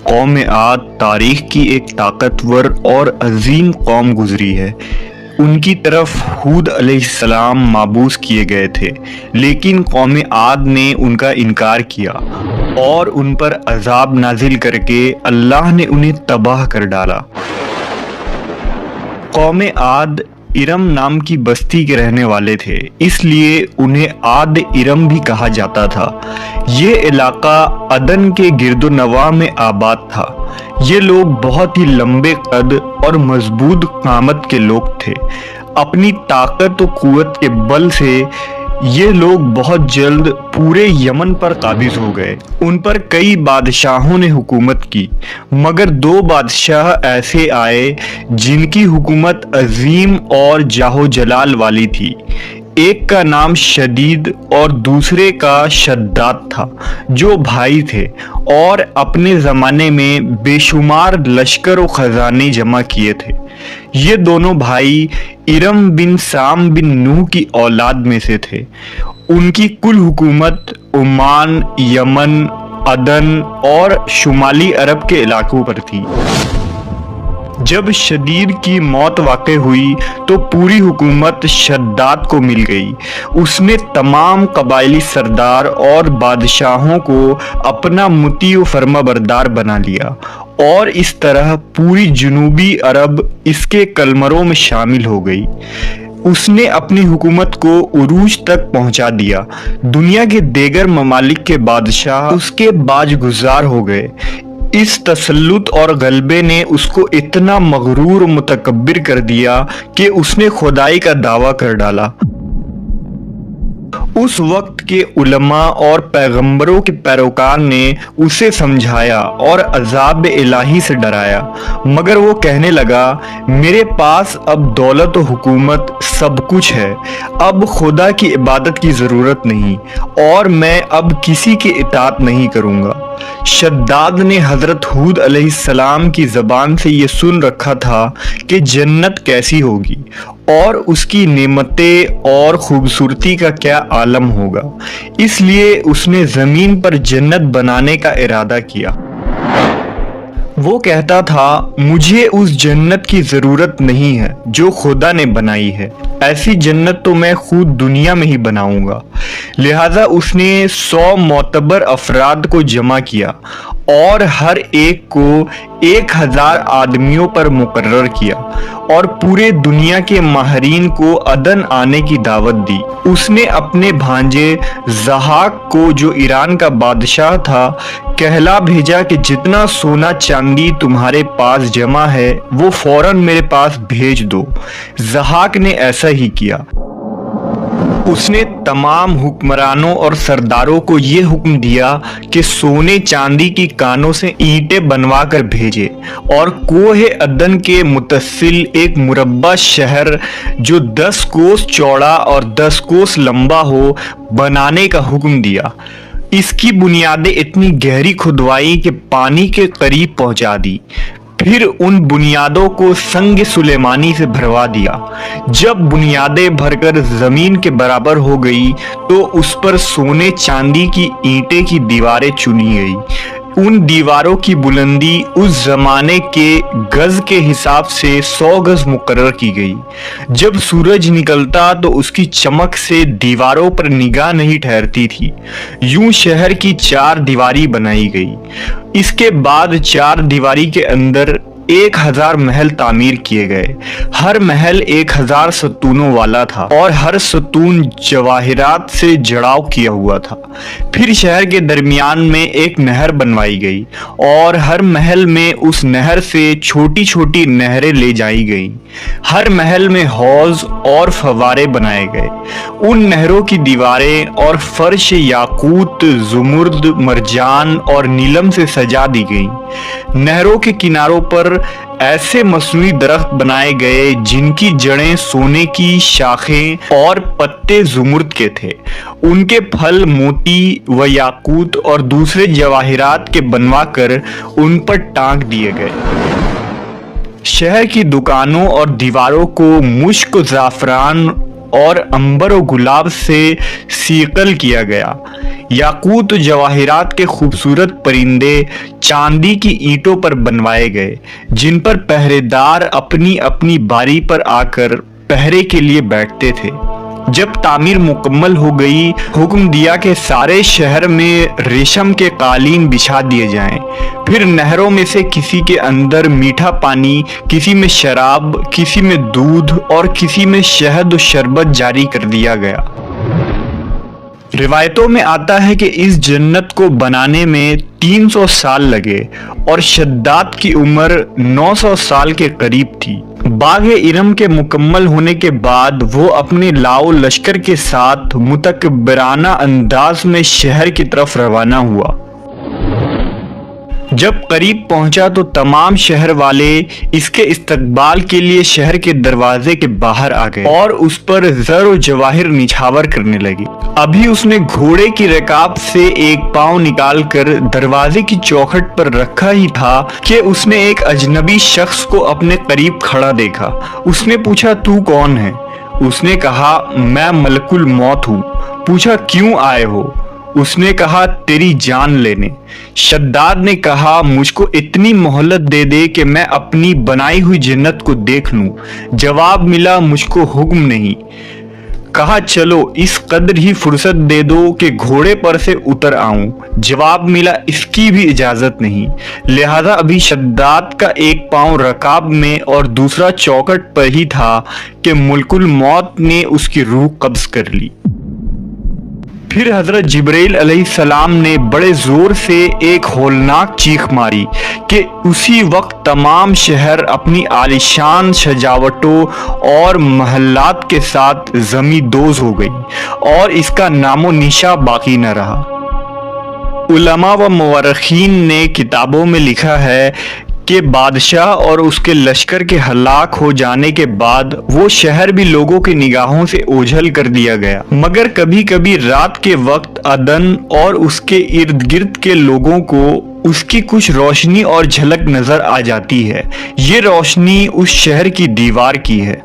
قوم عاد تاریخ کی ایک طاقتور اور عظیم قوم گزری ہے۔ ان کی طرف ہود علیہ السلام مبعوث کیے گئے تھے، لیکن قوم عاد نے ان کا انکار کیا اور ان پر عذاب نازل کر کے اللہ نے انہیں تباہ کر ڈالا۔ قوم عاد ارم نام کی بستی کے رہنے والے تھے، اس لیے انہیں عاد ارم بھی کہا جاتا تھا۔ یہ علاقہ عدن کے گرد و نواح میں آباد تھا۔ یہ لوگ بہت ہی لمبے قد اور مضبوط قامت کے لوگ تھے۔ اپنی طاقت و قوت کے بل سے یہ لوگ بہت جلد پورے یمن پر قابض ہو گئے۔ ان پر کئی بادشاہوں نے حکومت کی، مگر دو بادشاہ ایسے آئے جن کی حکومت عظیم اور جاہ و جلال والی تھی۔ ایک کا نام شدید اور دوسرے کا شداد تھا، جو بھائی تھے اور اپنے زمانے میں بے شمار لشکر و خزانے جمع کیے تھے۔ یہ دونوں بھائی ارم بن سام بن نوح کی اولاد میں سے تھے۔ ان کی کل حکومت عمان، یمن، عدن اور شمالی عرب کے علاقوں پر تھی۔ جب شدید کی موت واقع ہوئی تو پوری حکومت شداد کو مل گئی۔ اس نے تمام قبائلی سردار اور بادشاہوں کو اپنا مطیع و فرما بردار بنا لیا، اور اس طرح پوری جنوبی عرب اس کے قلمروں میں شامل ہو گئی۔ اس نے اپنی حکومت کو عروج تک پہنچا دیا۔ دنیا کے دیگر ممالک کے بادشاہ اس کے باج گزار ہو گئے۔ اس تسلط اور غلبے نے اس کو اتنا مغرور و متکبر کر دیا کہ اس نے خدائی کا دعویٰ کر ڈالا۔ اس وقت کے علماء اور پیغمبروں کے پیروکار نے اسے سمجھایا اور عذاب الہی سے ڈرایا، مگر وہ کہنے لگا، میرے پاس اب دولت و حکومت سب کچھ ہے، اب خدا کی عبادت کی ضرورت نہیں، اور میں اب کسی کی اطاعت نہیں کروں گا۔ شداد نے حضرت ہود علیہ السلام کی زبان سے یہ سن رکھا تھا کہ جنت کیسی ہوگی اور اس کی نعمتیں اور خوبصورتی کا کیا عالم ہوگا، اس لیے اس نے زمین پر جنت بنانے کا ارادہ کیا۔ وہ کہتا تھا، مجھے اس جنت کی ضرورت نہیں ہے جو خدا نے بنائی ہے، ایسی جنت تو میں خود دنیا میں ہی بناؤں گا۔ لہذا اس نے 100 معتبر افراد کو جمع کیا اور ہر ایک کو 1000 آدمیوں پر مقرر کیا، اور پورے دنیا کے ماہرین کو عدن آنے کی دعوت دی۔ اس نے اپنے بھانجے ضحاک کو، جو ایران کا بادشاہ تھا، کہلا بھیجا کہ جتنا سونا چاندی تمہارے پاس جمع ہے وہ فوراً میرے پاس بھیج دو۔ ضحاک نے ایسا ہی کیا۔ اس نے تمام حکمرانوں اور سرداروں کو یہ حکم دیا کہ سونے چاندی کی کانوں سے اینٹیں بنوا کر بھیجے، اور کوہ عدن کے متصل ایک مربع شہر جو 10 کوس چوڑا اور 10 کوس لمبا ہو بنانے کا حکم دیا۔ اس کی بنیادیں اتنی گہری کھدوائی کہ پانی کے قریب پہنچا دی، پھر ان بنیادوں کو سنگ سلیمانی سے بھروا دیا۔ جب بنیادیں بھر کر زمین کے برابر ہو گئی تو اس پر سونے چاندی کی اینٹیں کی دیواریں چنی گئی۔ ان دیواروں کی بلندی اس زمانے کے گز کے حساب سے 100 گز مقرر کی گئی۔ جب سورج نکلتا تو اس کی چمک سے دیواروں پر نگاہ نہیں ٹھہرتی تھی۔ یوں شہر کی 4 دیواری بنائی گئی۔ اس کے بعد 4 دیواری کے اندر 1000 محل تعمیر کیے گئے۔ ہر محل 1000 ستونوں والا تھا، اور ہر ستون جواہرات سے جڑاؤ کیا ہوا تھا۔ پھر شہر کے درمیان میں ایک نہر بنوائی گئی، اور ہر محل میں اس نہر سے چھوٹی چھوٹی نہریں لے جائی گئیں۔ ہر محل میں حوض اور فوارے بنائے گئے۔ ان نہروں کی دیواریں اور فرش یاقوت، زمرد، مرجان اور نیلم سے سجا دی گئیں۔ نہروں کے کناروں پر ایسے مصنوعی درخت بنائے گئے جن کی جڑیں سونے کی، شاخیں اور پتے زمرد کے تھے۔ ان کے پھل موتی و یاقوت اور دوسرے جواہرات کے بنوا کر ان پر ٹانک دیے گئے۔ شہر کی دکانوں اور دیواروں کو مشک و زعفران اور عنبر و گلاب سے سیقل کیا گیا۔ یاقوت و جواہرات کے خوبصورت پرندے چاندی کی اینٹوں پر بنوائے گئے، جن پر پہرے دار اپنی اپنی باری پر آ کر پہرے کے لیے بیٹھتے تھے۔ جب تعمیر مکمل ہو گئی، حکم دیا کہ سارے شہر میں ریشم کے قالین بچھا دیے جائیں۔ پھر نہروں میں سے کسی کے اندر میٹھا پانی، کسی میں شراب، کسی میں دودھ اور کسی میں شہد و شربت جاری کر دیا گیا۔ روایتوں میں آتا ہے کہ اس جنت کو بنانے میں 300 سال لگے اور شداد کی عمر 900 سال کے قریب تھی۔ باغ ارم کے مکمل ہونے کے بعد وہ اپنے لاؤ لشکر کے ساتھ متکبرانہ انداز میں شہر کی طرف روانہ ہوا۔ جب قریب پہنچا تو تمام شہر والے اس کے استقبال کے لیے شہر کے دروازے کے باہر آ گئے اور اس پر زر و جواہر نچھاور کرنے لگے۔ ابھی اس نے گھوڑے کی رکاب سے ایک پاؤں نکال کر دروازے کی چوکھٹ پر رکھا ہی تھا کہ اس نے ایک اجنبی شخص کو اپنے قریب کھڑا دیکھا۔ اس نے پوچھا، تو کون ہے؟ اس نے کہا، میں ملک الموت ہوں۔ پوچھا، کیوں آئے ہو؟ اس نے کہا، تیری جان لینے۔ شداد نے کہا، مجھ کو اتنی مہلت دے دے کہ میں اپنی بنائی ہوئی جنت کو دیکھ لوں۔ جواب ملا، مجھ کو حکم نہیں۔ کہا، چلو اس قدر ہی فرصت دے دو کہ گھوڑے پر سے اتر آؤں۔ جواب ملا، اس کی بھی اجازت نہیں۔ لہذا ابھی شداد کا ایک پاؤں رکاب میں اور دوسرا چوکھٹ پر ہی تھا کہ ملک الموت نے اس کی روح قبض کر لی۔ پھر حضرت جبرائیل علیہ السلام نے بڑے زور سے ایک ہولناک چیخ ماری کہ اسی وقت تمام شہر اپنی عالیشان سجاوٹوں اور محلات کے ساتھ زمین دوز ہو گئی اور اس کا نام و نشاں باقی نہ رہا۔ علماء و مورخین نے کتابوں میں لکھا ہے کہ بادشاہ اور اس کے لشکر کے ہلاک ہو جانے کے بعد وہ شہر بھی لوگوں کی نگاہوں سے اوجھل کر دیا گیا، مگر کبھی کبھی رات کے وقت عدن اور اس کے ارد گرد کے لوگوں کو اس کی کچھ روشنی اور جھلک نظر آ جاتی ہے۔ یہ روشنی اس شہر کی دیوار کی ہے۔